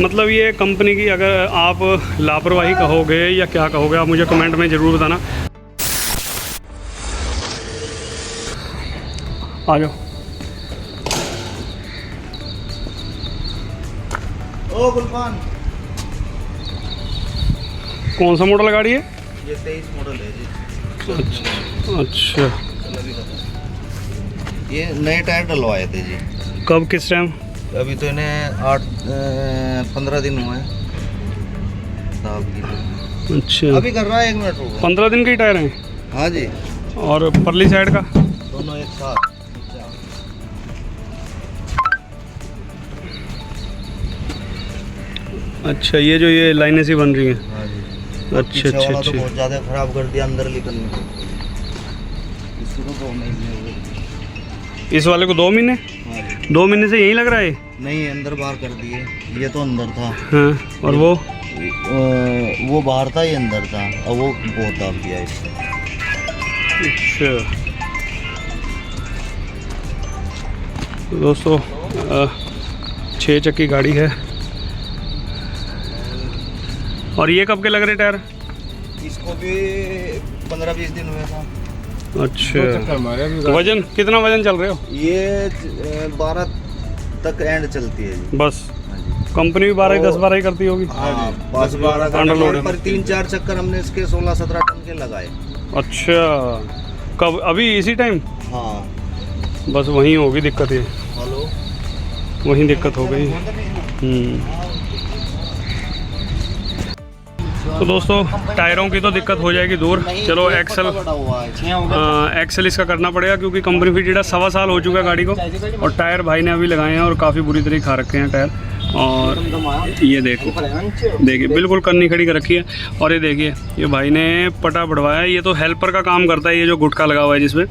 मतलब ये कंपनी की अगर आप लापरवाही कहोगे या क्या कहोगे, आप मुझे कमेंट में ज़रूर बताना। आ जाओ। ओ गुलफान, कौन सा मॉडल गाड़ी है? ये 23 मॉडल है जी। अच्छा, ये नए टायर डलवाए थे जी। कब, किस टाइम? अभी तो इन्हें 15 दिन हुए हैं साहब की। अच्छा, अभी कर रहा है, 1 मिनट रुको। 15 दिन के ही टायर हैं? हाँ जी, और परली साइड का? दोनों एक साथ। अच्छा, ये जो ये लाइनें सी बन रही हैं। हाँ जी। अच्छा पीछे अच्छा वाला तो अच्छा। बहुत ज़्यादा खराब कर दिया अंदर निकलने को। इसको तो 2 महीने हो गए। इस वाले को 2 महीने? हाँ जी। 2 महीने से यही लग रहा है? नहीं, अंदर बाहर कर दिए। ये तो अंदर था। हाँ, और वो बाहर था, ये अंदर था। अब वो बहुत दाब दिया इसको। अच्छा तो दोस्तों 6 चक्की गाड़ी है। और ये कब के लग रहे टायर? इसको भी 15-20 दिन हुए था। अच्छा, वजन कितना वजन चल रहे हो? ये 12 तक एंड चलती है जी। बस? हाँ जी। कंपनी भी 12 10 12 ही करती होगी। हाँ, 12 का अंडरलोड पर 3-4 चक्कर हमने इसके 16-17 टन के लगाए। अच्छा, कब, अभी इसी टाइम? हाँ। बस वहीं होगी दिक्कत, ये हेलो, वहीं दिक्कत हो गई। तो दोस्तों टायरों की तो दिक्कत हो जाएगी दूर। चलो एक्सेल इसका करना पड़ेगा, क्योंकि कंपनी फिट 1.25 साल हो चुका है गाड़ी को, और टायर भाई ने अभी लगाए हैं और काफ़ी बुरी तरह खा रखे हैं टायर। और ये देखिए बिल्कुल कन्नी खड़ी कर रखी है। और ये देखिए ये भाई ने पटा बढ़वाया है। ये तो हेल्पर का काम करता है, ये जो गुटका लगा हुआ है जिसमें,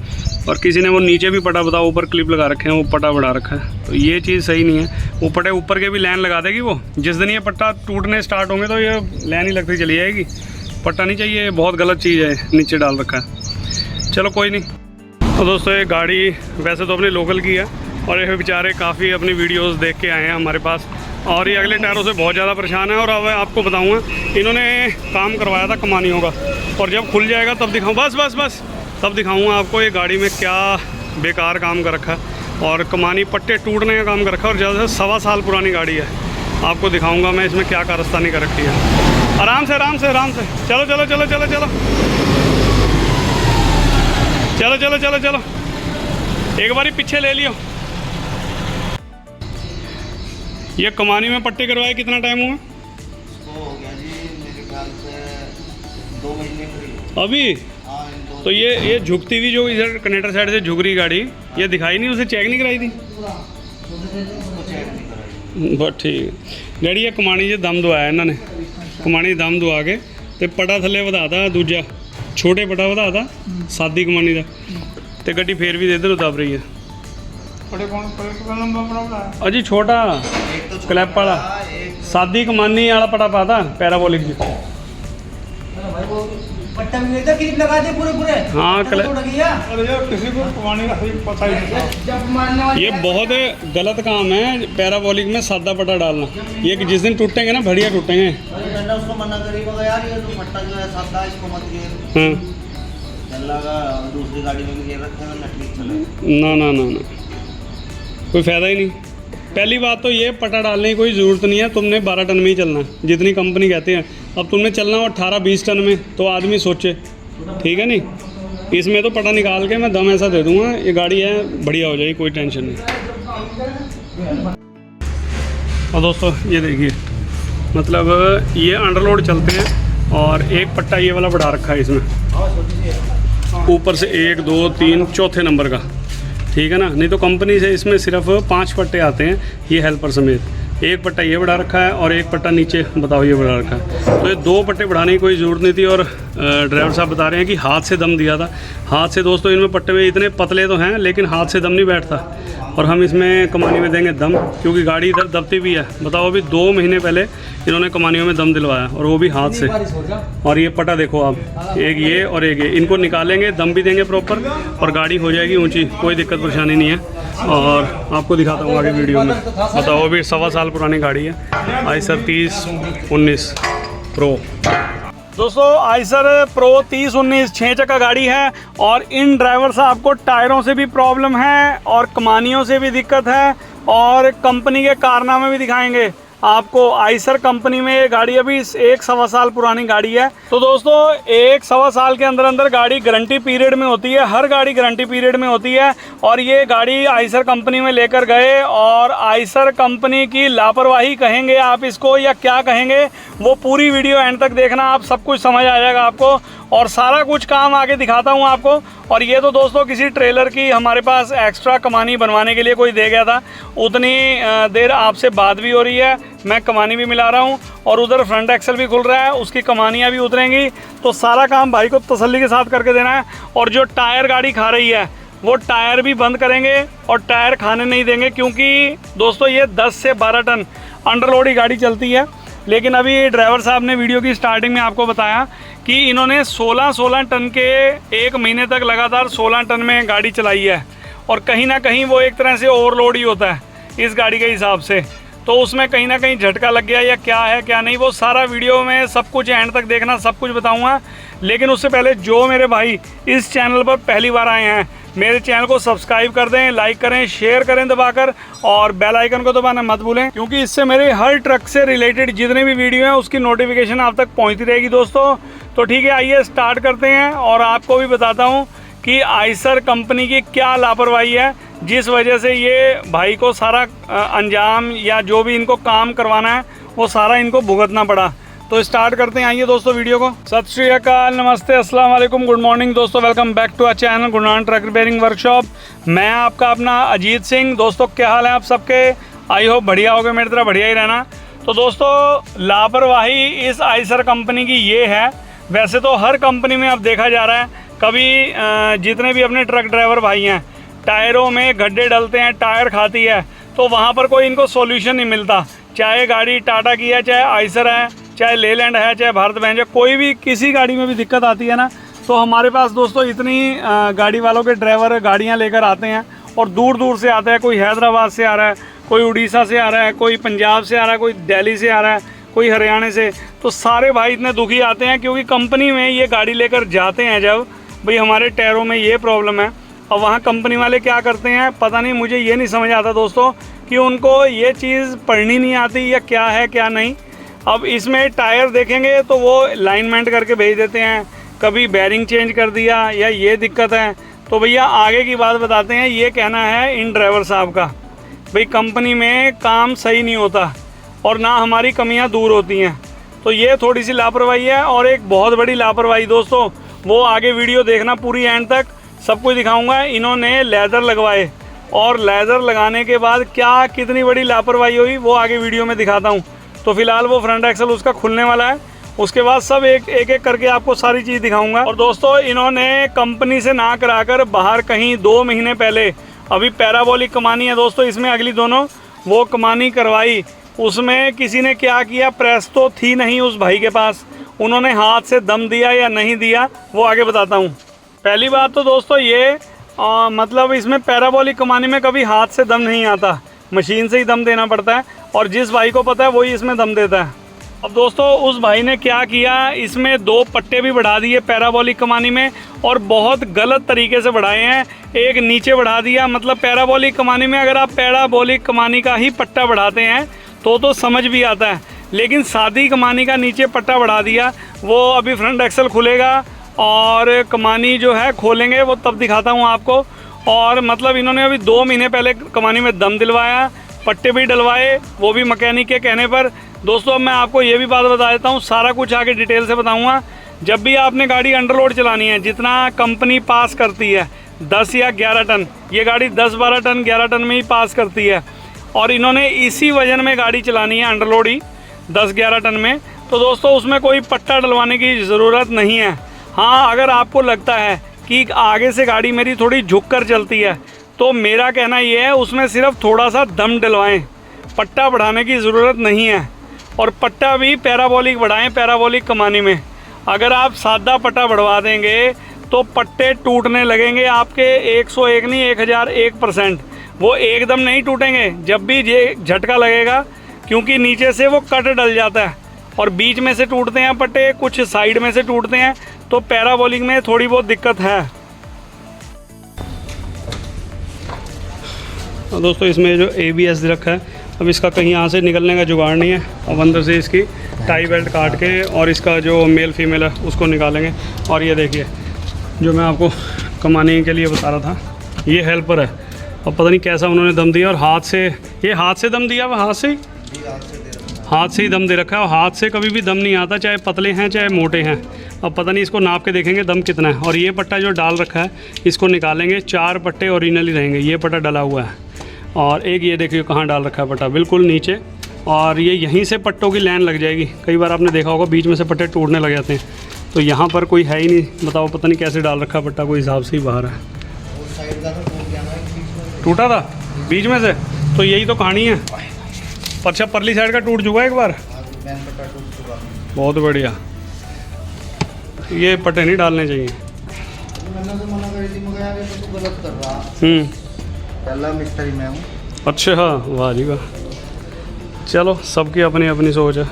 और किसी ने वो नीचे भी पटा बताओ ऊपर क्लिप लगा रखे हैं, वो पटा बढ़ा रखा है। तो ये चीज़ सही नहीं है। वो पटे ऊपर के भी लाइन लगा देगी वो। जिस दिन ये पट्टा टूटने स्टार्ट होंगे तो ये लाइन ही लगती चली जाएगी। पट्टा नहीं चाहिए, बहुत गलत चीज़ है नीचे डाल रखा है। चलो कोई नहीं। तो दोस्तों ये गाड़ी वैसे तो अपने लोकल की है, और ये बेचारे काफ़ी अपनी वीडियोस देख के आए हैं हमारे पास, और ये अगले टायरों से बहुत ज़्यादा परेशान है। और अब आपको बताऊंगा, इन्होंने काम करवाया था कमानियों का, और जब खुल जाएगा तब दिखाऊँ, बस तब दिखाऊंगा आपको ये गाड़ी में क्या बेकार काम कर रखा है, और कमानी पट्टे टूटने का काम कर रखा है। और ज़्यादा से 1.25 साल पुरानी गाड़ी है। आपको दिखाऊँगा मैं इसमें क्या कारस्तानी कर रखी है। आराम से आराम से आराम से, चलो चलो चलो चलो चलो चलो चलो चलो चलो, एक बारी पीछे ले लियो। ये कमानी में पट्टे करवाए कितना टाइम हुआ? इसको हो गया जी मेरे ख्याल से 2 महीने करीब। अभी? हाँ, तो ये झुकती हुई जो इधर कनेक्टर साइड से झुक रही गाड़ी, ये दिखाई नहीं, उसे चेक नहीं कराई थी? बस ठीक है। गाड़ी ये कमानी जो दम दवाया इन्होंने, कमानी दम दवा के तो पटा थले वधाता, दूजा छोटे पटा वधाता सादी कमानी का, तो गड्डी फिर भी इधर दब रही है। अजी छोटा क्लैप वाला सादी कमानी वाला पटा पाता पैराबोलिक जी। पट्टा भी लेता क्लिप लगा दे पूरे हाँ किसी को कमाने का पता ही नहीं। ये बहुत गलत काम है पैराबोलिक में सादा पटा डालना। ये जिस दिन टूटेंगे ना बढ़िया टूटेंगे। उसको मना करेगा यार, ये तो पट्टा जो है सादा, इसको मत घेर। दूसरी गाड़ी में भी घेर रखेगा, नटली चले। ना कोई फ़ायदा ही नहीं। पहली बात तो ये पटा डालने की कोई ज़रूरत नहीं है। तुमने 12 टन में ही चलना है जितनी कंपनी कहती है। अब तुमने चलना हो 18-20 टन में तो आदमी सोचे, ठीक है नहीं। इसमें तो पटा निकाल के मैं दम ऐसा दे दूंगा, ये गाड़ी है बढ़िया हो जाएगी, कोई टेंशन नहीं। और दोस्तों ये देखिए, मतलब ये अंडरलोड चलते हैं, और एक पट्टा ये वाला बढ़ा रखा है इसमें ऊपर से 1 2 3 चौथे नंबर का, ठीक है ना। नहीं तो कंपनी से इसमें सिर्फ 5 पट्टे आते हैं, ये हेल्पर समेत। एक पट्टा ये बढ़ा रखा है और एक पट्टा नीचे बताओ ये बढ़ा रखा है। तो ये 2 पट्टे बढ़ाने की कोई ज़रूरत नहीं थी। और ड्राइवर साहब बता रहे हैं कि हाथ से दम दिया था। हाथ से दोस्तों इनमें पट्टे में इतने पतले तो हैं, लेकिन हाथ से दम नहीं बैठता। और हम इसमें कमानी में देंगे दम, क्योंकि गाड़ी इधर दबती भी है। बताओ अभी 2 महीने पहले इन्होंने कमानियों में दम दिलवाया, और वो भी हाथ से। और ये पटा देखो आप, एक ये और एक ये, इनको निकालेंगे, दम भी देंगे प्रॉपर, और गाड़ी हो जाएगी ऊंची, कोई दिक्कत परेशानी नहीं है। और आपको दिखाता हूँ आगे वीडियो में। बताओ, वो भी 1.25 साल पुरानी गाड़ी है, आइसर 3019 प्रो। दोस्तों आइसर प्रो 3019 6 चक्का गाड़ी है और इन ड्राइवर साहब को टायरों से भी प्रॉब्लम है और कमानियों से भी दिक्कत है और कंपनी के कारनामे भी दिखाएंगे आपको। आइसर कंपनी में ये गाड़ी अभी 1.25 साल पुरानी गाड़ी है। तो दोस्तों 1.25 साल के अंदर अंदर गाड़ी गारंटी पीरियड में होती है, हर गाड़ी गारंटी पीरियड में होती है। और ये गाड़ी आइसर कंपनी में लेकर गए और आइसर कंपनी की लापरवाही कहेंगे आप इसको या क्या कहेंगे, वो पूरी वीडियो एंड तक देखना, आप सब कुछ समझ आ जाएगा आपको और सारा कुछ काम आगे दिखाता हूँ आपको। और ये तो दोस्तों किसी ट्रेलर की हमारे पास एक्स्ट्रा कमानी बनवाने के लिए कोई दे गया था, उतनी देर आपसे बात भी हो रही है, मैं कमानी भी मिला रहा हूँ और उधर फ्रंट एक्सल भी खुल रहा है, उसकी कमानियाँ भी उतरेंगी। तो सारा काम भाई को तसल्ली के साथ करके देना है। और जो टायर गाड़ी खा रही है वो टायर भी बंद करेंगे और टायर खाने नहीं देंगे, क्योंकि दोस्तों ये 10 से 12 टन अंडरलोड ही गाड़ी चलती है। लेकिन अभी ड्राइवर साहब ने वीडियो की स्टार्टिंग में आपको बताया कि इन्होंने 16 टन के 1 महीने तक लगातार 16 टन में गाड़ी चलाई है और कहीं ना कहीं वो एक तरह से ओवरलोड ही होता है इस गाड़ी के हिसाब से। तो उसमें कहीं ना कहीं झटका लग गया या क्या है क्या नहीं, वो सारा वीडियो में सब कुछ एंड तक देखना, सब कुछ बताऊंगा। लेकिन उससे पहले जो मेरे भाई इस चैनल पर पहली बार आए हैं, मेरे चैनल को सब्सक्राइब कर दें, लाइक करें, शेयर करें दबाकर और बेल आइकन को दबाना मत भूलें, क्योंकि इससे मेरे हर ट्रक से रिलेटेड जितने भी वीडियो हैं उसकी नोटिफिकेशन आप तक पहुंचती रहेगी दोस्तों। तो ठीक है, आइए स्टार्ट करते हैं और आपको भी बताता हूं कि आइसर कंपनी की क्या लापरवाही है जिस वजह से ये भाई को सारा अंजाम या जो भी इनको काम करवाना है वो सारा इनको भुगतना पड़ा। तो स्टार्ट करते हैं, आइए दोस्तों वीडियो को। सत श्री अकाल, नमस्ते, अस्सलाम वालेकुम, गुड मॉर्निंग दोस्तों, welcome back to our channel Gurnan truck repairing workshop. मैं आपका अपना अजीत सिंह। दोस्तों क्या हाल है आप सबके? आई होप बढ़िया हो गए, मेरी तरह बढ़िया ही रहना। तो दोस्तों लापरवाही इस आइसर कंपनी की ये है, वैसे तो हर कंपनी में अब देखा जा रहा है, कभी जितने भी अपने ट्रक ड्राइवर भाई हैं टायरों में गड्ढे डलते हैं, टायर खाती है, तो वहाँ पर कोई इनको सॉल्यूशन नहीं मिलता। चाहे गाड़ी टाटा की है, चाहे आइसर है, चाहे लेलैंड है, चाहे भारत बेंज है, कोई भी किसी गाड़ी में भी दिक्कत आती है ना, तो हमारे पास दोस्तों इतनी गाड़ी वालों के ड्राइवर गाड़ियाँ लेकर आते हैं और दूर दूर से आते हैं। कोई हैदराबाद से आ रहा है, कोई उड़ीसा से आ रहा है, कोई पंजाब से आ रहा है, कोई दिल्ली से आ रहा है, कोई हरियाणा से। तो सारे भाई इतने दुखी आते हैं क्योंकि कंपनी में ये गाड़ी लेकर जाते हैं जब, भाई हमारे टायरों में ये प्रॉब्लम है, और वहाँ कंपनी वाले क्या करते हैं पता नहीं, मुझे ये नहीं समझ आता दोस्तों कि उनको ये चीज़ पढ़नी नहीं आती या क्या है क्या नहीं। अब इसमें टायर देखेंगे तो वो लाइनमेंट करके भेज देते हैं, कभी बैरिंग चेंज कर दिया या ये दिक्कत है। तो भैया आगे की बात बताते हैं, ये कहना है इन ड्राइवर साहब का, भाई कंपनी में काम सही नहीं होता और ना हमारी कमियां दूर होती हैं। तो ये थोड़ी सी लापरवाही है और एक बहुत बड़ी लापरवाही दोस्तों, वो आगे वीडियो देखना पूरी एंड तक, सब कुछ दिखाऊंगा। इन्होंने लेदर लगवाए और लेदर लगाने के बाद क्या कितनी बड़ी लापरवाही हुई वो आगे वीडियो में दिखाता हूँ। तो फिलहाल वो फ्रंट एक्सल उसका खुलने वाला है, उसके बाद सब एक एक करके आपको सारी चीज़ दिखाऊंगा। और दोस्तों इन्होंने कंपनी से ना कराकर बाहर कहीं 2 महीने पहले अभी पैराबोलिक कमानी है दोस्तों, इसमें अगली दोनों वो कमानी करवाई। उसमें किसी ने क्या किया, प्रेस तो थी नहीं उस भाई के पास, उन्होंने हाथ से दम दिया या नहीं दिया वो आगे बताता हूँ। पहली बात तो दोस्तों ये मतलब इसमें पैराबोलिक कमानी में कभी हाथ से दम नहीं आता, मशीन से ही दम देना पड़ता है और जिस भाई को पता है वही इसमें दम देता है। अब दोस्तों उस भाई ने क्या किया, इसमें 2 पट्टे भी बढ़ा दिए पैराबोलिक कमानी में और बहुत गलत तरीके से बढ़ाए हैं। एक नीचे बढ़ा दिया, मतलब पैराबोलिक कमानी में अगर आप पैराबोलिक कमानी का ही पट्टा बढ़ाते हैं तो समझ भी आता है, लेकिन सादी कमानी का नीचे पट्टा बढ़ा दिया। वो अभी फ्रंट एक्सल खुलेगा और कमानी जो है खोलेंगे वो तब दिखाता हूँ आपको। और मतलब इन्होंने अभी 2 महीने पहले कमानी में दम दिलवाया, पट्टे भी डलवाए, वो भी मैकेनिक के कहने पर। दोस्तों अब मैं आपको ये भी बात बता देता हूँ, सारा कुछ आगे डिटेल से बताऊँगा। जब भी आपने गाड़ी अंडरलोड चलानी है, जितना कंपनी पास करती है 10 या 11 टन, ये गाड़ी 10-12 टन 11 टन में ही पास करती है और इन्होंने इसी वजन में गाड़ी चलानी है अंडरलोड ही 10-11 टन में। तो दोस्तों उसमें कोई पट्टा डलवाने की ज़रूरत नहीं है। हाँ, अगर आपको लगता है कि आगे से गाड़ी मेरी थोड़ी झुक कर चलती है तो मेरा कहना ये है उसमें सिर्फ थोड़ा सा दम डलवाएं, पट्टा बढ़ाने की ज़रूरत नहीं है। और पट्टा भी पैराबोलिक बढ़ाएं, पैराबोलिक कमानी में। अगर आप सादा पट्टा बढ़वा देंगे तो पट्टे टूटने लगेंगे आपके 101 नहीं 1001%। वो एकदम नहीं टूटेंगे, जब भी ये झटका लगेगा, क्योंकि नीचे से वो कट डल जाता है और बीच में से टूटते हैं पट्टे, कुछ साइड में से टूटते हैं, तो पैराबोलिक में थोड़ी बहुत दिक्कत है। और दोस्तों इसमें जो ABS रखा है, अब इसका कहीं यहाँ से निकलने का जुगाड़ नहीं है। अब अंदर से इसकी टाई बेल्ट काट के और इसका जो मेल फीमेल है उसको निकालेंगे। और ये देखिए जो मैं आपको कमाने के लिए बता रहा था, ये हेल्पर है और पता नहीं कैसा उन्होंने दम दिया, और हाथ से, ये हाथ से दम दिया, वह हाथ से ही दम दे रखा है। और हाथ से कभी भी दम नहीं आता, चाहे पतले हैं चाहे मोटे हैं। अब पता नहीं, इसको नाप के देखेंगे दम कितना है। और ये पट्टा जो डाल रखा है इसको निकालेंगे, 4 पट्टे ओरिजिनली रहेंगे। ये पट्टा डला हुआ है और एक ये देखिए कहाँ डाल रखा है पट्टा, बिल्कुल नीचे, और ये यहीं से पट्टों की लाइन लग जाएगी। कई बार आपने देखा होगा बीच में से पट्टे टूटने लग जाते हैं, तो यहाँ पर कोई है ही नहीं, बताओ पता नहीं कैसे डाल रखा है पट्टा, कोई हिसाब से ही बाहर है। टूटा था बीच में से, तो यही तो कहानी है। अच्छा परली साइड का टूट चुका है एक बार, बहुत बढ़िया। ये पट्टे नहीं डालने चाहिए। मिस्त्री में हूँ। अच्छा हाँ, वाह जी वाह। चलो सबकी अपनी अपनी सोच है।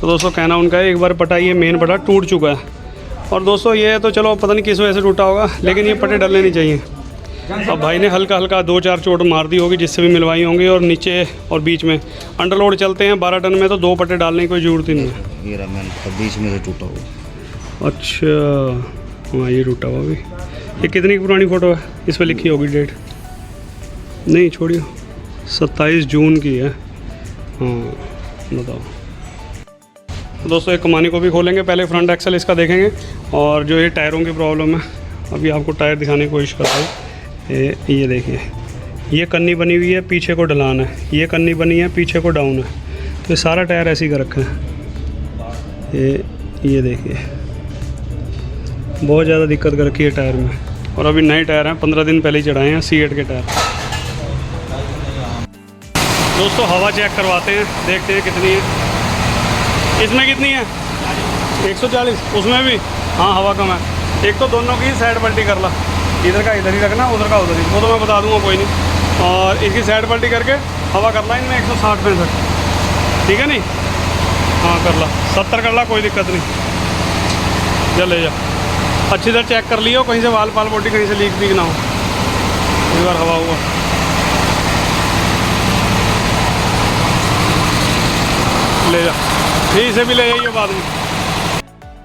तो दोस्तों कहना उनका है, एक बार पट्टा ये मेन पट्टा टूट चुका है। और दोस्तों ये तो चलो पता नहीं किस वजह से टूटा होगा, लेकिन ये पट्टे डलने नहीं चाहिए। अब भाई ने हल्का हल्का 2-4 चोट मार दी होगी, जिससे भी मिलवाई होंगी। और नीचे और बीच में अंडरलोड चलते हैं 12 टन में, तो 2 पट्टे डालने की कोई ज़रूरत ही नहीं है। ये रहा मैंने बीच में से टूटा हुआ। अच्छा हाँ, ये टूटा हुआ भी। ये कितनी पुरानी फ़ोटो है, इस पर लिखी होगी डेट? नहीं छोड़िए, 27 जून की है। हाँ बताओ। दोस्तों एक कमानी को भी खोलेंगे, पहले फ्रंट एक्सल इसका देखेंगे। और जो ये टायरों की प्रॉब्लम है, अभी आपको टायर दिखाने की कोशिश करता हूँ। ये देखिए, ये कन्नी बनी हुई है, पीछे को ढलान है, ये कन्नी बनी है, पीछे को डाउन है, तो ये सारा टायर ऐसे ही कर रखा है। ये देखिए बहुत ज़्यादा दिक्कत कर रखी है टायर में। और अभी नए टायर हैं, 15 दिन पहले ही चढ़ाए हैं, C8 के टायर। दोस्तों हवा चेक करवाते हैं, देखते हैं कितनी है। इसमें कितनी है? 140। उसमें भी हाँ हवा कम है। एक तो दोनों की साइड पलटी कर ला, इधर का इधर ही रखना, उधर का उधर ही, वो तो मैं बता दूंगा कोई नहीं। और इसकी साइड पलटी करके हवा कर ला इनमें 160-65, ठीक है नहीं? हाँ कर ला, 70 कर ला, कोई दिक्कत नहीं। चल ले जा, अच्छी तरह चेक कर लियो, कहीं से वाल पाल बोटी कहीं से लीक पीक ना हो। एक बार हवा हुआ, ले जा, ठीक से भी ले जाइए बाद में।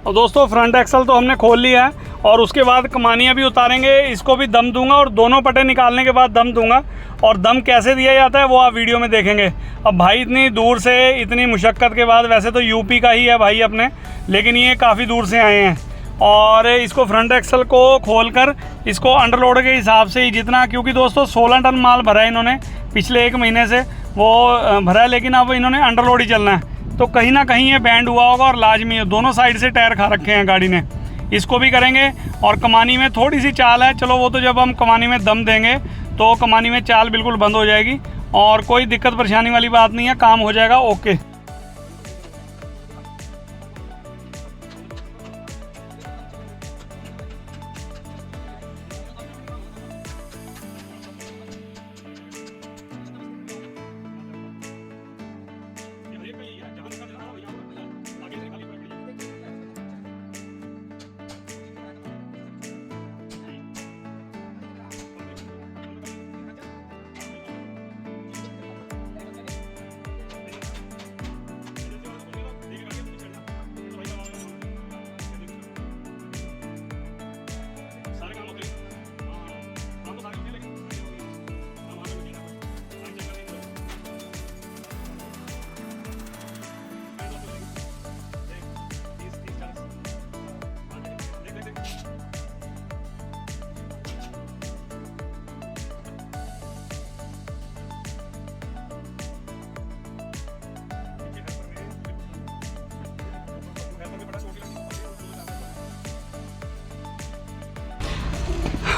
और दोस्तों फ्रंट एक्सल तो हमने खोल लिया है, और उसके बाद कमानियाँ भी उतारेंगे, इसको भी दम दूंगा, और दोनों पट्टे निकालने के बाद दम दूंगा। और दम कैसे दिया जाता है वो आप वीडियो में देखेंगे। अब भाई इतनी दूर से, इतनी मुशक्क़त के बाद, वैसे तो यूपी का ही है भाई अपने, लेकिन ये काफ़ी दूर से आए हैं। और इसको फ्रंट एक्सल को खोलकर इसको अंडरलोड के हिसाब से ही जितना, क्योंकि दोस्तों 16 टन माल भरा है इन्होंने पिछले 1 महीने से, वो भरा है, लेकिन अब इन्होंने अंडरलोड ही चलना है, तो कहीं ना कहीं ये बैंड हुआ होगा। और लाजमी है, दोनों साइड से टायर खा रखे हैं गाड़ी ने, इसको भी करेंगे। और कमानी में थोड़ी सी चाल है, चलो वो तो जब हम कमानी में दम देंगे तो कमानी में चाल बिल्कुल बंद हो जाएगी, और कोई दिक्कत परेशानी वाली बात नहीं है, काम हो जाएगा ओके।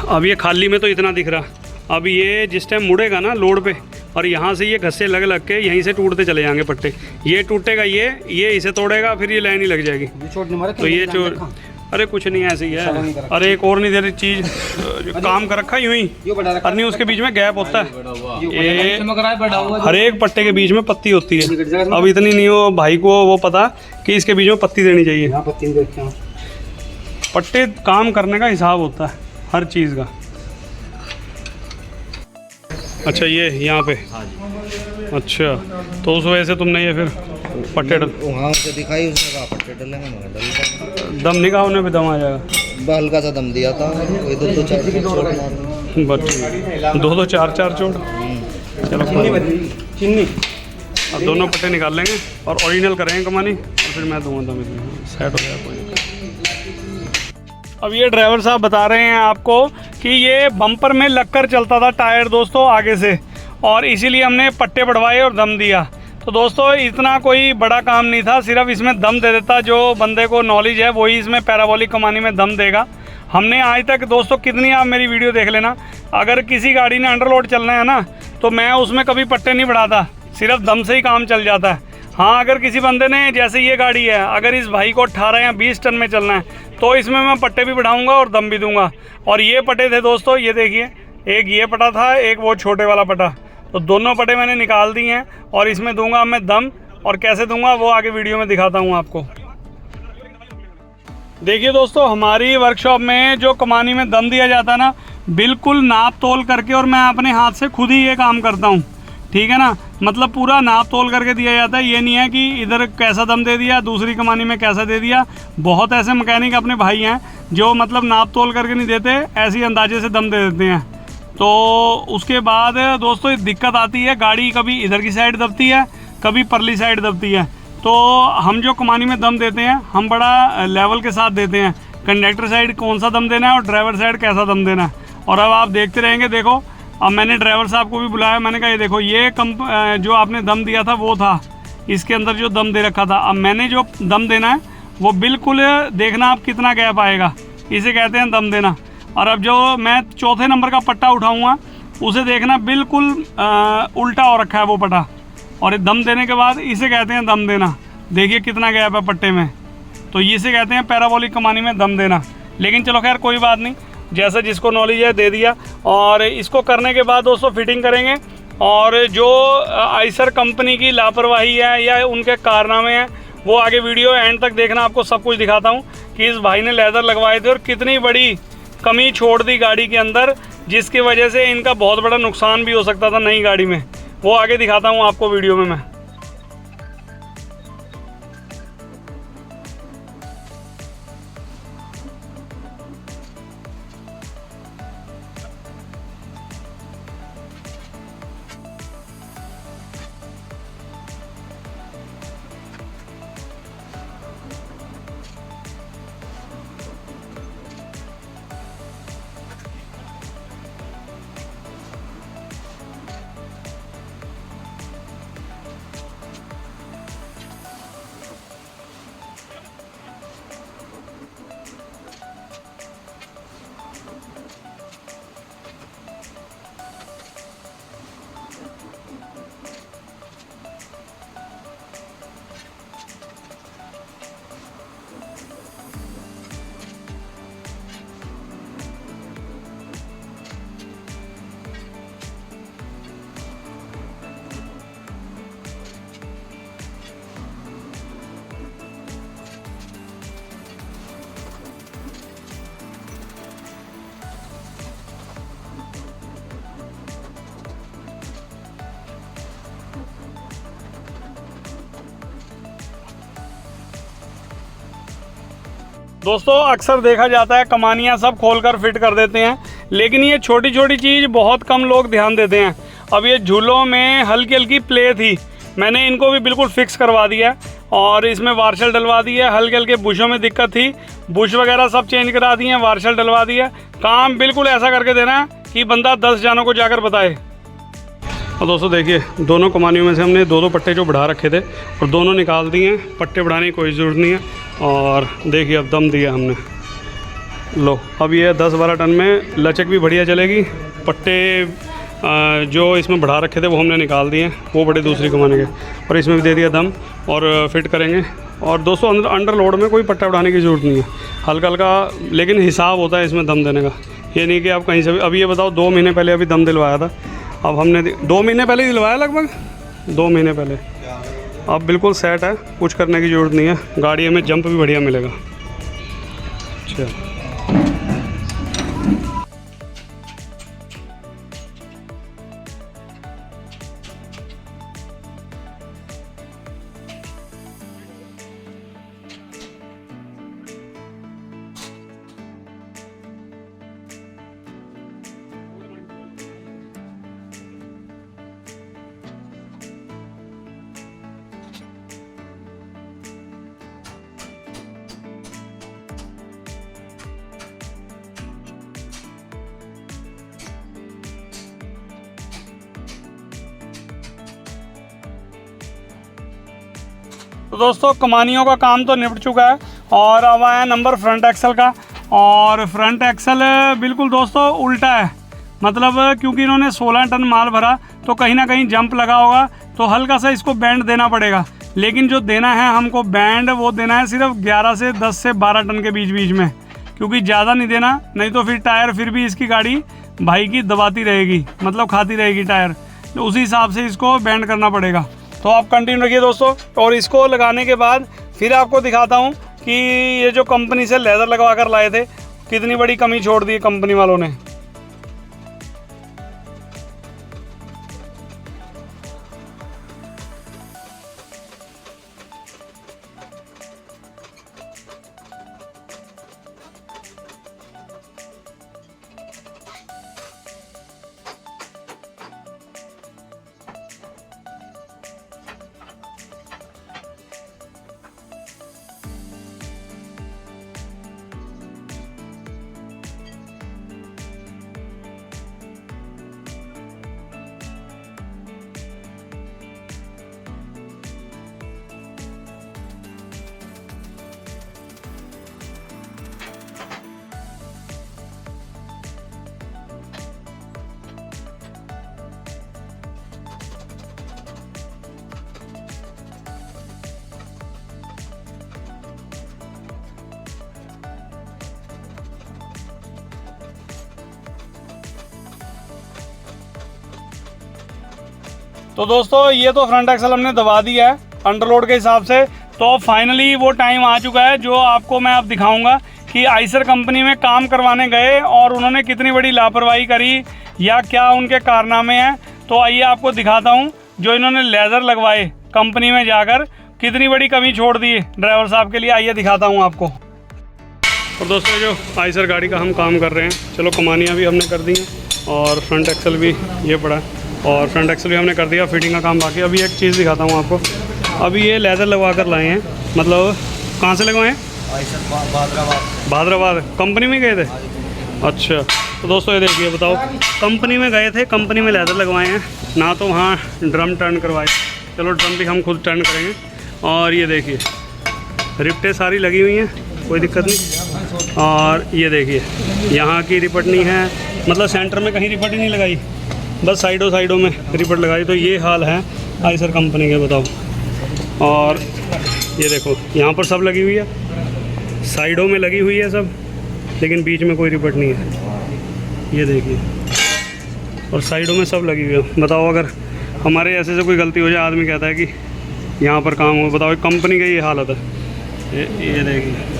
अब ये खाली में तो इतना दिख रहा, अब ये जिस टाइम मुड़ेगा ना लोड पे, और यहाँ से ये घस्से लग लग के यहीं से टूटते चले जाएंगे पट्टे। ये टूटेगा, ये इसे तोड़ेगा, फिर ये लाइन ही लग जाएगी। तो ये अरे कुछ नहीं, ऐसे ही है। अरे एक और नहीं दे रही चीज़, काम कर रखा यूं ही। अरे नहीं, उसके बीच में गैप होता है, ये हर एक पट्टे के बीच में पत्ती होती है। अब इतनी नहीं हो भाई को वो पता कि इसके बीच में पत्ती देनी चाहिए। पट्टे काम करने का हिसाब होता है हर चीज़ का। अच्छा ये यहाँ पे, अच्छा तो उस वजह से तुमने ये फिर पट्टे वहाँ से दिखाई, उसने कहा पट्टे डलेंगे, मैंने डल दिया। दम नहीं कहा उन्हें भी दम आ जाएगा। हल्का सा दम दिया था, कोई 2-4 चोट। बस 2-2 4-4 चोट। चलो चीनी, अब दोनों पट्टे निकाल लेंगे और ओरिजिनल करेंगे कमानी, और फिर मैं दूँगा दम, इसमें सेट हो जाएगा कोई। अब ये ड्राइवर साहब बता रहे हैं आपको कि ये बम्पर में लगकर चलता था टायर दोस्तों आगे से, और इसीलिए हमने पट्टे बढ़वाए और दम दिया। तो दोस्तों इतना कोई बड़ा काम नहीं था, सिर्फ इसमें दम दे देता। जो बंदे को नॉलेज है वही इसमें पैराबोलिक कमानी में दम देगा। हमने आज तक दोस्तों, कितनी आप मेरी वीडियो देख लेना, अगर किसी गाड़ी ने अंडरलोड चलना है ना, तो मैं उसमें कभी पट्टे नहीं बढ़ाता, सिर्फ दम से ही काम चल जाता है। हाँ, अगर किसी बंदे ने, जैसे ये गाड़ी है, अगर इस भाई को 18 या 20 टन में चलना है, तो इसमें मैं पट्टे भी बढ़ाऊँगा और दम भी दूँगा। और ये पट्टे थे दोस्तों, ये देखिए, एक ये पटा था, एक वो छोटे वाला पटा, तो दोनों पट्टे मैंने निकाल दिए हैं और इसमें दूंगा मैं दम। और कैसे दूंगा वो आगे वीडियो में दिखाता हूं आपको। देखिए दोस्तों, हमारी वर्कशॉप में जो कमानी में दम दिया जाता है ना, बिल्कुल नाप तोल करके, और मैं अपने हाथ से खुद ही ये काम करता हूं, ठीक है ना। मतलब पूरा नाप तोल करके दिया जाता है, ये नहीं है कि इधर कैसा दम दे दिया, दूसरी कमानी में कैसा दे दिया। बहुत ऐसे मैकेनिक अपने भाई हैं जो मतलब नाप तोल करके नहीं देते, ऐसे ही अंदाजे से दम दे देते हैं। तो उसके बाद दोस्तों दिक्कत आती है, गाड़ी कभी इधर की साइड दबती है, कभी परली साइड दबती है। तो हम जो कमानी में दम देते हैं, हम बड़ा लेवल के साथ देते हैं, कंडक्टर साइड कौन सा दम देना है और ड्राइवर साइड कैसा दम देना है। और अब आप देखते रहेंगे। देखो, अब मैंने ड्राइवर साहब को भी बुलाया, मैंने कहा ये देखो, ये जो आपने दम दिया था वो था, इसके अंदर जो दम दे रखा था। अब मैंने जो दम देना है वो बिल्कुल देखना आप कितना गैप आएगा, इसे कहते हैं दम देना। और अब जो मैं चौथे नंबर का पट्टा उठाऊंगा, उसे देखना बिल्कुल उल्टा हो रखा है वो पट्टा, और ये दम देने के बाद इसे कहते हैं दम देना। देखिए कितना गैप है पट्टे में, तो इसे कहते हैं पैराबोलिक कमानी में दम देना। लेकिन चलो खैर कोई बात नहीं, जैसा जिसको नॉलेज है दे दिया। और इसको करने के बाद दोस्तों फिटिंग करेंगे, और जो आइसर कंपनी की लापरवाही है या उनके कारनामे हैं, वो आगे वीडियो एंड तक देखना, आपको सब कुछ दिखाता हूँ कि इस भाई ने लेदर लगवाए थे और कितनी बड़ी कमी छोड़ दी गाड़ी के अंदर, जिसकी वजह से इनका बहुत बड़ा नुकसान भी हो सकता था नई गाड़ी में। वो आगे दिखाता हूँ आपको वीडियो में मैं। दोस्तों अक्सर देखा जाता है कमानियाँ सब खोलकर फिट कर देते हैं, लेकिन ये छोटी छोटी चीज़ बहुत कम लोग ध्यान देते हैं। अब ये झूलों में हल्की हल्की प्ले थी, मैंने इनको भी बिल्कुल फिक्स करवा दिया और इसमें वार्शल डलवा दी है। हल्के हल्के बुशों में दिक्कत थी, बुश वगैरह सब चेंज करा दिए हैं, वार्शल डलवा दिया। काम बिल्कुल ऐसा करके देना है कि बंदा 10 जानों को जाकर बताए। और दोस्तों देखिए, दोनों कमानियों में से हमने दो पट्टे जो बढ़ा रखे थे और दोनों निकाल दिए हैं। पट्टे बढ़ाने की कोई ज़रूरत नहीं है। और देखिए अब दम दिया हमने, लो अब ये 10-12 टन में लचक भी बढ़िया चलेगी। पट्टे जो इसमें बढ़ा रखे थे वो हमने निकाल दिए, वो बड़े दूसरी कमाने के, और इसमें भी दे दिया दम और फिट करेंगे। और दोस्तों अंडर लोड में कोई पट्टा उठाने की ज़रूरत नहीं है, हल्का हल्का लेकिन हिसाब होता है इसमें दम देने का। ये नहीं कि आप कहीं से भी, अभी ये बताओ 2 महीने पहले अभी दम दिलवाया था, अब हमने 2 महीने पहले ही दिलवाया, लगभग 2 महीने पहले। अब बिल्कुल सेट है, कुछ करने की ज़रूरत नहीं है, गाड़ी में जंप भी बढ़िया मिलेगा। अच्छा तो दोस्तों कमानियों का काम तो निपट चुका है और अब आया नंबर फ्रंट एक्सल का। और फ्रंट एक्सल बिल्कुल दोस्तों उल्टा है, मतलब क्योंकि इन्होंने 16 टन माल भरा तो कहीं ना कहीं जंप लगा होगा, तो हल्का सा इसको बैंड देना पड़ेगा। लेकिन जो देना है हमको बैंड, वो देना है सिर्फ 11 से 10 से 12 टन के बीच बीच में, क्योंकि ज़्यादा नहीं देना, नहीं तो फिर टायर फिर भी इसकी गाड़ी भाई की दबाती रहेगी, मतलब खाती रहेगी टायर, तो उसी हिसाब से इसको बैंड करना पड़ेगा। तो आप कंटिन्यू रखिए दोस्तों। और इसको लगाने के बाद फिर आपको दिखाता हूँ कि ये जो कंपनी से लेदर लगवा कर लाए थे, कितनी बड़ी कमी छोड़ दी कंपनी वालों ने। तो दोस्तों ये तो फ्रंट एक्सल हमने दबा दिया है अंडरलोड के हिसाब से। तो फाइनली वो टाइम आ चुका है जो आपको मैं अब दिखाऊंगा कि आइसर कंपनी में काम करवाने गए और उन्होंने कितनी बड़ी लापरवाही करी या क्या उनके कारनामे हैं। तो आइए आपको दिखाता हूं जो इन्होंने लेदर लगवाए कंपनी में जाकर, कितनी बड़ी कमी छोड़ दी ड्राइवर साहब के लिए। आइए दिखाता हूँ आपको। और दोस्तों जो आइसर गाड़ी का हम काम कर रहे हैं, चलो कमानियाँ भी हमने कर दी हैं और फ्रंट एक्सल भी ये पड़ा है, और फ्रंट एक्सल भी हमने कर दिया, फिटिंग का काम बाकी। अभी एक चीज़ दिखाता हूँ आपको। अभी ये लेदर लगवा कर लाए हैं, मतलब कहाँ से लगवाए हैं? भादराबाद कंपनी में गए थे। अच्छा तो दोस्तों ये देखिए, बताओ कंपनी में गए थे, कंपनी में लेदर लगवाए हैं ना, तो वहाँ ड्रम टर्न करवाए। चलो ड्रम भी हम खुद टर्न करेंगे। और ये देखिए रिपटें सारी लगी हुई हैं, कोई दिक्कत नहीं। और ये देखिए यहाँ की रिपट नहीं है, मतलब सेंटर में कहीं रिपट ही नहीं लगाई, बस साइडों में रिपट लगाई। तो ये हाल है आइसर कंपनी के, बताओ। और ये देखो यहाँ पर सब लगी हुई है, साइडों में लगी हुई है सब, लेकिन बीच में कोई रिपट नहीं है। ये देखिए, और साइडों में सब लगी हुई है। बताओ अगर हमारे ऐसे से कोई गलती हो जाए, आदमी कहता है कि यहाँ पर काम हो, बताओ कंपनी की ये हालत है। ये देखिए,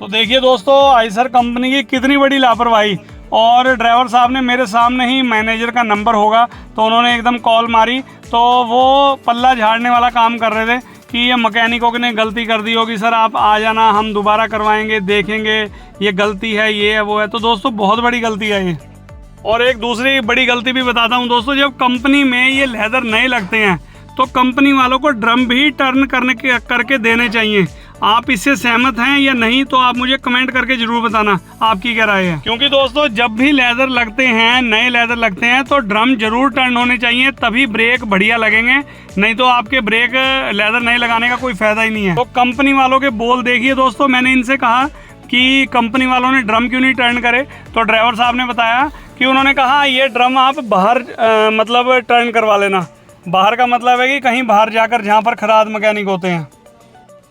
तो देखिए दोस्तों आइसर कंपनी की कितनी बड़ी लापरवाही। और ड्राइवर साहब ने मेरे सामने ही, मैनेजर का नंबर होगा तो उन्होंने एकदम कॉल मारी, तो वो पल्ला झाड़ने वाला काम कर रहे थे कि ये मैकेनिकों ने गलती कर दी होगी, सर आप आ जाना, हम दोबारा करवाएंगे, देखेंगे, ये गलती है, ये है, वो है। तो दोस्तों बहुत बड़ी गलती है ये। और एक दूसरी बड़ी गलती भी बताता हूँ दोस्तों, जब कंपनी में ये लेदर नए लगते हैं तो कंपनी वालों को ड्रम भी टर्न करके देने चाहिए। आप इससे सहमत हैं या नहीं, तो आप मुझे कमेंट करके ज़रूर बताना आपकी क्या राय है। क्योंकि दोस्तों जब भी लेदर लगते हैं, नए लेदर लगते हैं, तो ड्रम जरूर टर्न होने चाहिए, तभी ब्रेक बढ़िया लगेंगे, नहीं तो आपके ब्रेक लेदर नए लगाने का कोई फ़ायदा ही नहीं है। तो कंपनी वालों के बोल देखिए दोस्तों, मैंने इनसे कहा कि कंपनी वालों ने ड्रम क्यों नहीं टर्न करे, तो ड्राइवर साहब ने बताया कि उन्होंने कहा ये ड्रम आप बाहर मतलब टर्न करवा लेना। बाहर का मतलब है कि कहीं बाहर जाकर जहाँ पर खराद मैकेनिक होते हैं।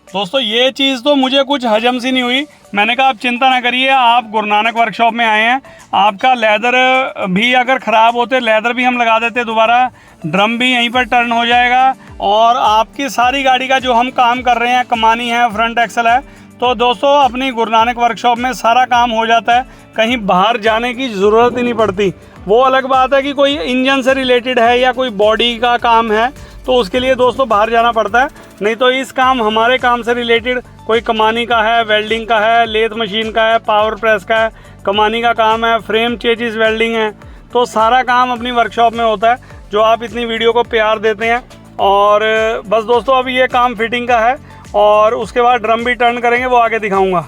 दोस्तों ये चीज़ तो मुझे कुछ हजम सी नहीं हुई। मैंने कहा आप चिंता ना करिए, आप गुरु नानक वर्कशॉप में आए हैं, आपका लेदर भी अगर ख़राब होते लेदर भी हम लगा देते दोबारा, ड्रम भी यहीं पर टर्न हो जाएगा और आपकी सारी गाड़ी का जो हम काम कर रहे हैं, कमानी है, फ्रंट एक्सल है, तो दोस्तों अपनी गुरु नानक वर्कशॉप में सारा काम हो जाता है, कहीं बाहर जाने की ज़रूरत ही नहीं पड़ती। वो अलग बात है कि कोई इंजन से रिलेटेड है या कोई बॉडी का काम है तो उसके लिए दोस्तों बाहर जाना पड़ता है, नहीं तो इस काम हमारे काम से रिलेटेड कोई कमानी का है, वेल्डिंग का है, लेथ मशीन का है, पावर प्रेस का है, कमानी का काम है, फ्रेम चेजिस वेल्डिंग है, तो सारा काम अपनी वर्कशॉप में होता है, जो आप इतनी वीडियो को प्यार देते हैं। और बस दोस्तों अब ये काम फिटिंग का है और उसके बाद ड्रम भी टर्न करेंगे, वो आगे दिखाऊंगा।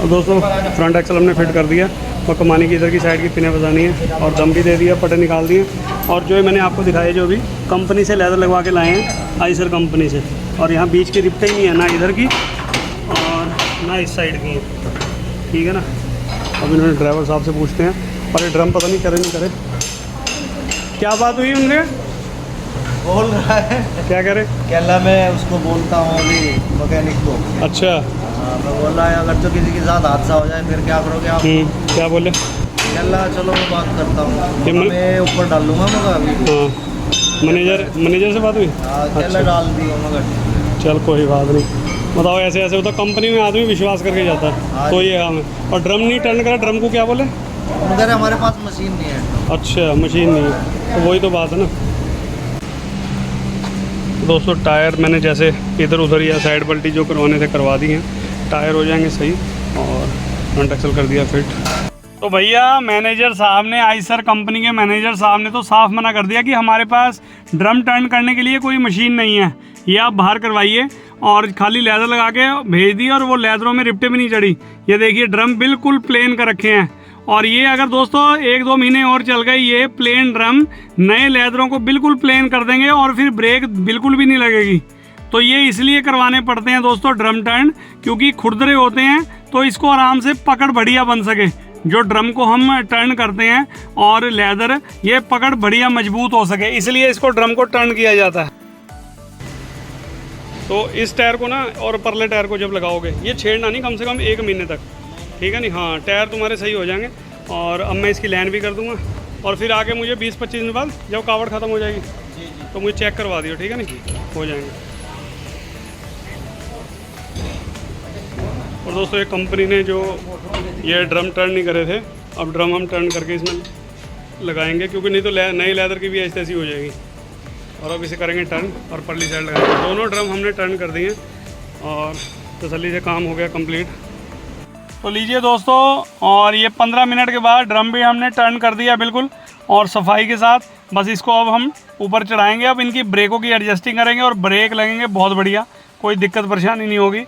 दोस्तों फ्रंट एक्सल हमने फिट कर दिया और कमानी की इधर की साइड की पिनें बजानी है और दम भी दे दिया, पटे निकाल दिए। और जो मैंने आपको दिखाया जो भी कंपनी से लेदर लगवा के लाए हैं, आइसर कंपनी से, और यहाँ बीच की रिप्टें नहीं है ना इधर की और ना इस साइड की है, ठीक है ना। अब इन्होंने ड्राइवर साहब से पूछते हैं, और ये ड्रम पता नहीं करे नहीं करे, क्या बात हुई उनके, बोल रहा है क्या करे, कहला मैं उसको बोलता हूँ अभी मैकेनिक को। अच्छा मैं बोल रहा है अगर तो किसी के साथ हादसा हो जाए फिर क्या करोगे आप? क्या बोले? कहला चलो मैं बात करता हूँ, ये मैं ऊपर डाल लूँगा मगर अभी। हाँ मैनेजर से बात हुई? कहला डाल दी मगर चल कोई बात नहीं। बताओ ऐसे ऐसे होता, कंपनी में आदमी विश्वास करके जाता है तो ये काम है। और ड्रम नहीं टर्न करा, ड्रम को क्या बोले? मगर हमारे पास मशीन नहीं है। अच्छा मशीन नहीं है, तो वही तो बात है ना। दोस्तों टायर मैंने जैसे इधर उधर या साइड पल्टी जो करवाने थे करवा दी हैं, टायर हो जाएंगे सही और फ्रंट एक्सल कर दिया फिट। तो भैया मैनेजर साहब ने, आइसर कंपनी के मैनेजर साहब ने तो साफ मना कर दिया कि हमारे पास ड्रम टर्न करने के लिए कोई मशीन नहीं है, ये आप बाहर करवाइए। और खाली लेदर लगा के भेज दी और वो लेदरों में रिप्टे भी नहीं चढ़ी। ये देखिए ड्रम बिल्कुल प्लेन कर रखे हैं, और ये अगर दोस्तों 1-2 महीने और चल गए ये प्लेन ड्रम नए लेदरों को बिल्कुल प्लेन कर देंगे और फिर ब्रेक बिल्कुल भी नहीं लगेगी। तो ये इसलिए करवाने पड़ते हैं दोस्तों ड्रम टर्न, क्योंकि खुरदरे होते हैं तो इसको आराम से पकड़ बढ़िया बन सके। जो ड्रम को हम टर्न करते हैं और लेदर ये पकड़ बढ़िया मजबूत हो सके, इसलिए इसको ड्रम को टर्न किया जाता है। तो इस टायर को ना और परले टायर को जब लगाओगे ये छेड़ना नहीं कम से कम 1 महीने तक, ठीक है नहीं। हाँ टायर तुम्हारे सही हो जाएंगे। और अब मैं इसकी लाइन भी कर दूंगा और फिर आके मुझे 20-25 दिन बाद जब कावड़ ख़त्म हो जाएगी तो मुझे चेक करवा दियो, ठीक है नहीं, हो जाएंगे। और दोस्तों ये कंपनी ने जो ये ड्रम टर्न नहीं करे थे, अब ड्रम हम टर्न करके इसमें लगाएंगे, क्योंकि नहीं तो नई लेदर की भी ऐसी ऐसी हो जाएगी। और अब इसे करेंगे टर्न और परली साइड लगाएंगे। दोनों ड्रम हमने टर्न कर दिए और तसल्ली से काम हो गया कंप्लीट। तो लीजिए दोस्तों, और ये 15 मिनट के बाद ड्रम भी हमने टर्न कर दिया बिल्कुल और सफाई के साथ। बस इसको अब हम ऊपर चढ़ाएंगे। अब इनकी ब्रेकों की एडजस्टिंग करेंगे और ब्रेक लगेंगे बहुत बढ़िया, कोई दिक्कत परेशानी नहीं होगी।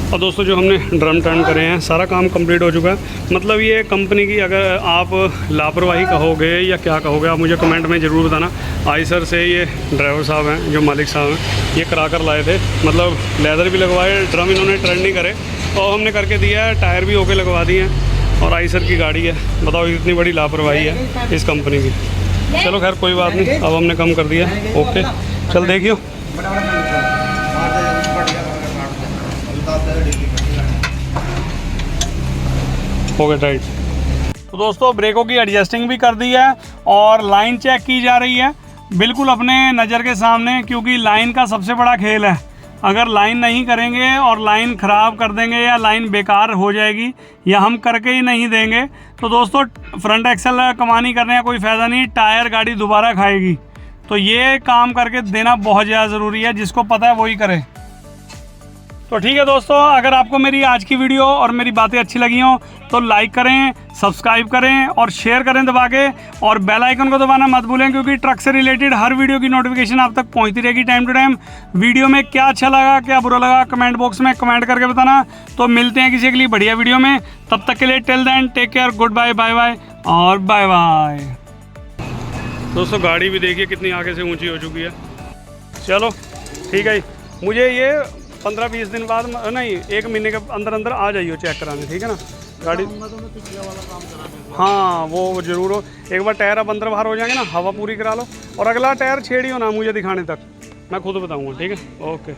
और दोस्तों जो हमने ड्रम टर्न करे हैं सारा काम कंप्लीट हो चुका है। मतलब ये कंपनी की अगर आप लापरवाही कहोगे या क्या कहोगे आप मुझे कमेंट में ज़रूर बताना। आइसर से ये ड्राइवर साहब हैं जो मालिक साहब हैं, ये करा कर लाए थे, मतलब लेदर भी लगवाए, ड्रम इन्होंने टर्न नहीं करे और हमने करके दिया है, टायर भी ओके लगवा दिए हैं। और आइसर की गाड़ी है, बताओ इतनी बड़ी लापरवाही है इस कंपनी की। चलो खैर कोई बात नहीं, अब हमने कम कर दिया, ओके चल देखियो। हो गया टाइट। तो दोस्तों ब्रेकों की एडजस्टिंग भी कर दी है और लाइन चेक की जा रही है बिल्कुल अपने नज़र के सामने, क्योंकि लाइन का सबसे बड़ा खेल है। अगर लाइन नहीं करेंगे और लाइन ख़राब कर देंगे या लाइन बेकार हो जाएगी या हम करके ही नहीं देंगे तो दोस्तों फ्रंट एक्सल कमानी करने का कोई फ़ायदा नहीं, टायर गाड़ी दोबारा खाएगी। तो ये काम करके देना बहुत ज़्यादा ज़रूरी है, जिसको पता है वही करे। तो ठीक है दोस्तों, अगर आपको मेरी आज की वीडियो और मेरी बातें अच्छी लगी हों तो लाइक करें, सब्सक्राइब करें और शेयर करें दबा के, और बेल आइकन को दबाना मत भूलें, क्योंकि ट्रक से रिलेटेड हर वीडियो की नोटिफिकेशन आप तक पहुंचती रहेगी टाइम टू टाइम। वीडियो में क्या अच्छा लगा, क्या बुरा लगा, कमेंट बॉक्स में कमेंट करके बताना। तो मिलते हैं किसी अगली बढ़िया वीडियो में, तब तक के लिए till then take care, good bye, bye bye और बाय बाय। दोस्तों गाड़ी भी देखिए कितनी आगे से ऊँची हो चुकी है। चलो ठीक है, मुझे ये 15-20 दिन बाद, नहीं 1 महीने के अंदर अंदर आ जाइए चेक कराने, ठीक है ना गाड़ी। हाँ वो जरूर हो, एक बार टायर अब अंदर बाहर हो जाएंगे ना, हवा पूरी करा लो, और अगला टायर छेड़ियो ना मुझे दिखाने तक, मैं खुद बताऊँगा, ठीक है। ओके।